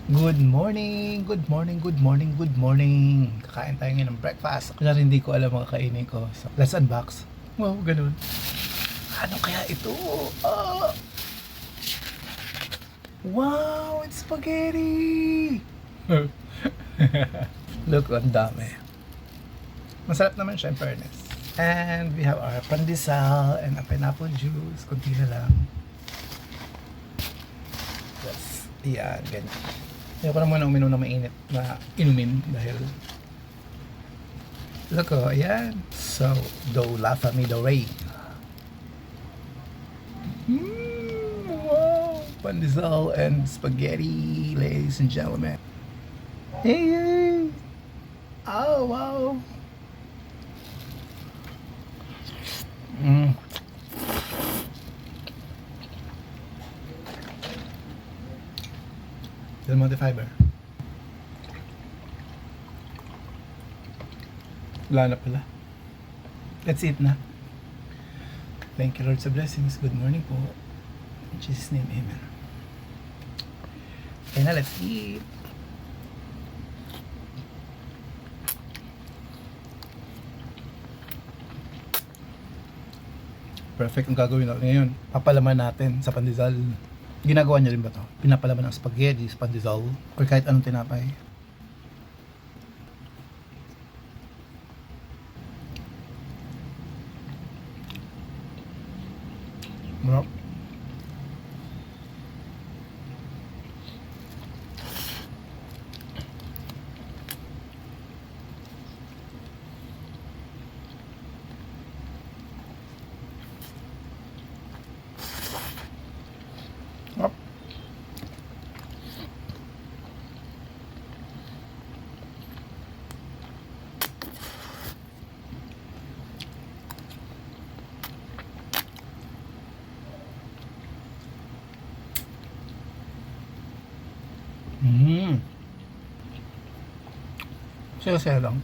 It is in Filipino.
Good morning! Good morning, good morning, good morning! Kakain tayo ngayon ng breakfast. Kaya hindi ko alam mga kainin ko. So, let's unbox. Wow, ganun. Ano kaya ito? Ah! Wow, it's spaghetti! Look, ang dami. Masarap naman siya in fairness. And we have our pandesal and a pineapple juice. Kunti na lang. Yes. Yan, ganyan. Ayoko na muna uminom na mainit na inumin dahil look oh, ayan. So, do la famille do rey. Wow! Pandesal and spaghetti, ladies and gentlemen. Hey! Oh, wow! Del Monte Fiber. Wala na pala. Let's eat na. Thank you Lord sa blessings. Good morning po. In Jesus' name, amen. Okay na, let's eat. Perfect ang gagawin natin ngayon. Papalaman natin sa pandesal. Ginagawa niya rin ba to? Pinapalaman ng spaghetti, sa pandesal, or kahit anong tinapay. Marap. Marap. Saya-saya lang.